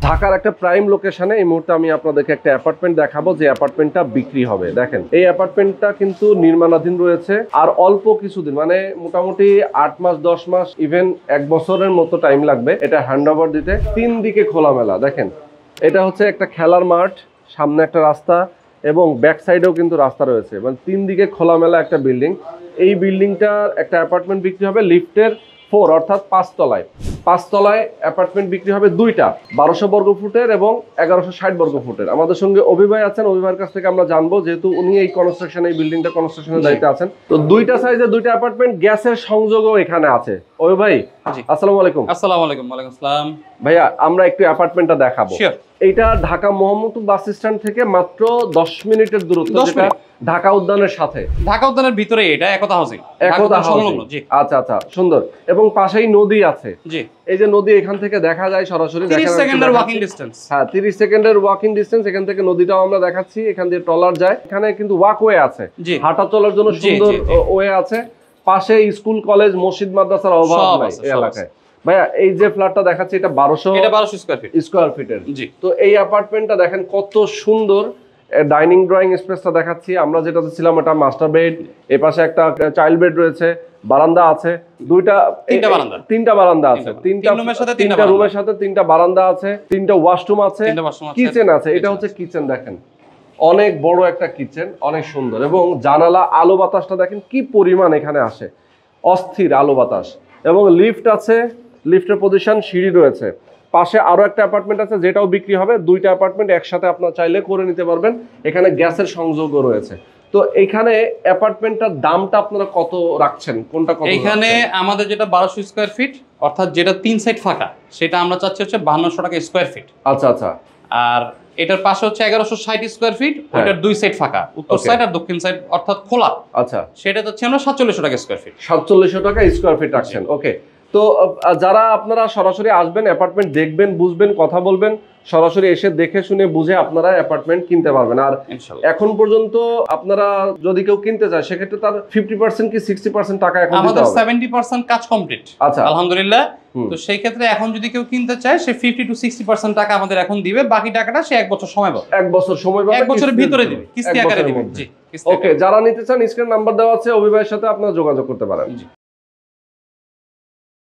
ঢাকার একটা প্রাইম লোকেশনে এই মুহূর্তে আমি আপনাদেরকে একটা অ্যাপার্টমেন্ট দেখাবো, যে অ্যাপার্টমেন্টটা বিক্রি হবে। দেখেন, এই অ্যাপার্টমেন্টটা কিন্তু নির্মাণাধীন রয়েছে, আর অল্প কিছুদিন, মানে মোটামুটি 8 মাস 10 মাস ইভেন 1 বছরের মতো টাইম লাগবে এটা হ্যান্ড ওভার দিতে। 3 দিকে খোলামেলা। দেখেন, এটা হচ্ছে একটা খেলার মাঠ, সামনে একটা রাস্তা এবং ব্যাক সাইডেও কিন্তু রাস্তা রয়েছে, মানে 3 দিকে খোলামেলা একটা বিল্ডিং। এই বিল্ডিংটার একটা অ্যাপার্টমেন্ট বিক্রি হবে লিফটের 4 অর্থাৎ 5 তলায়। 5 তলায় অ্যাপার্টমেন্ট বিক্রি হবে দুইটা, 1200 বর্গ ফুটের এবং 1160 বর্গ ফুটের। আমাদের সঙ্গে অভি ভাই আছেন, অভি ভাইয়ের কাছ থেকে আমরা জানবো, যেহেতু উনি এই কনস্ট্রাকশন, এই বিল্ডিংটা কনস্ট্রাকশনের দায়িত্বে আছেন। তো দুইটা সাইজে দুইটা অ্যাপার্টমেন্ট, গ্যাসের সংযোগও এখানে আছে। অভি ভাই, আসসালামু আলাইকুম। আসসালামু আলাইকুম। ওয়ালাইকুম আসসালাম। ভাইয়া, আমরা একটু অ্যাপার্টমেন্টটা দেখাবো। এইটা ঢাকা মোহাম্মদপুর বাস স্ট্যান্ড থেকে মাত্র 10 মিনিটের দূরত্ব, যেটা ঢাকা উদ্যানের সাথে, ঢাকা উদ্যানের ভিতরে এটা একতা হাউজিং। একতা হাউজিং, জি। আচ্ছা আচ্ছা, সুন্দর। এবং পাশেই নদী আছে, জি। এই যে নদী এখান থেকে দেখা যায় সরাসরি, 30 সেকেন্ডের ওয়াকিং ডিসটেন্স। হ্যাঁ, 30 সেকেন্ডের ওয়াকিং ডিসটেন্স। এখান থেকে নদীটাও আমরা দেখাচ্ছি, এখান দিয়ে ট্রলার যায়। এখানে কিন্তু ওয়াকওয়ে আছে, হাঁটা চলার জন্য সুন্দর ওয়ে আছে। পাশে স্কুল কলেজ মসজিদ মাদ্রাসার অভাব নাই এই এলাকায়। ভাইয়া, এই যে ফ্ল্যাটটা দেখাচ্ছি এটা 1200 স্কয়ার ফিটের, জি। তো এই অ্যাপার্টমেন্টটা দেখেন কত সুন্দর। ডাইনিং ড্রয়িং স্পেসটা দেখাচ্ছি, আমরা যেটাতে ছিলাম এটা মাস্টার বেড, এই পাশে একটা চাইল্ড বেড রয়েছে, বারান্দা আছে, তিনটা বারান্দা আছে, তিনটা রুমের সাথে তিনটা বারান্দা আছে, তিনটা ওয়াশরুম আছে, কিচেন আছে। এটা হচ্ছে কিচেন, দেখেন অনেক বড় একটা কিচেন, অনেক সুন্দর। এবং জানালা, আলো বাতাসটা দেখেন কি পরিমাণ এখানে আসে, অস্থির আলো বাতাস। এবং লিফট আছে, লিফটের পজিশন, সিঁড়ি রয়েছে। পাশে আরো একটা অ্যাপার্টমেন্ট আছে যেটাও বিক্রি হবে। দুইটা অ্যাপার্টমেন্ট একসাথে আপনারা চাইলে করে নিতে পারবেন। এখানে গ্যাসের সংযোগও রয়েছে। তো এখানে অ্যাপার্টমেন্টটার দামটা আপনারা কত রাখছেন, কোনটা কত? এখানে আমাদের যেটা 1200 স্কয়ার ফিট, অর্থাৎ যেটা 3 সাইড ফাঁকা, সেটা আমরা চাচ্ছি হচ্ছে 5200 টাকা স্কয়ার ফিট। আচ্ছা আচ্ছা। আর এটার পাশে হচ্ছে 1160 স্কয়ার ফিট, ওইটার 2 সাইড ফাঁকা, উত্তর সাইড আর দক্ষিণ সাইড অর্থাৎ খোলা। আচ্ছা, সেটা হচ্ছে আমরা 4700 টাকা স্কয়ার ফিট। 4700 টাকা স্কয়ার ফিট রাখছেন, ওকে। তো যারা আপনারা সরাসরি আসবেন, অ্যাপার্টমেন্ট দেখবেন, বুঝবেন, কথা বলবেন, সরাসরি এসে দেখে শুনে বুঝে আপনারা অ্যাপার্টমেন্ট কিনতে পারবেন। আর এখন পর্যন্ত আপনারা যদি কেউ কিনতে চায়, সেক্ষেত্রে তার 50% কি 60% টাকা এখন দিতে হবে? আমাদের 70% কাজ কমপ্লিট, আচ্ছা আলহামদুলিল্লাহ। তো সেই ক্ষেত্রে এখন যদি কেউ কিনতে চায়, সে 50 to 60% টাকা আমাদের এখন দিবে, বাকি টাকাটা সে 1 বছর সময় পাবে। 1 বছর সময় পাবে, 1 বছরের ভিতরে দিবে, কিস্তি আকারে দিবে, জি। ওকে, যারা নিতে চান স্ক্রিন নাম্বার দেওয়া আছে, অভি ভাইয়ের সাথে আপনারা যোগাযোগ করতে পারেন।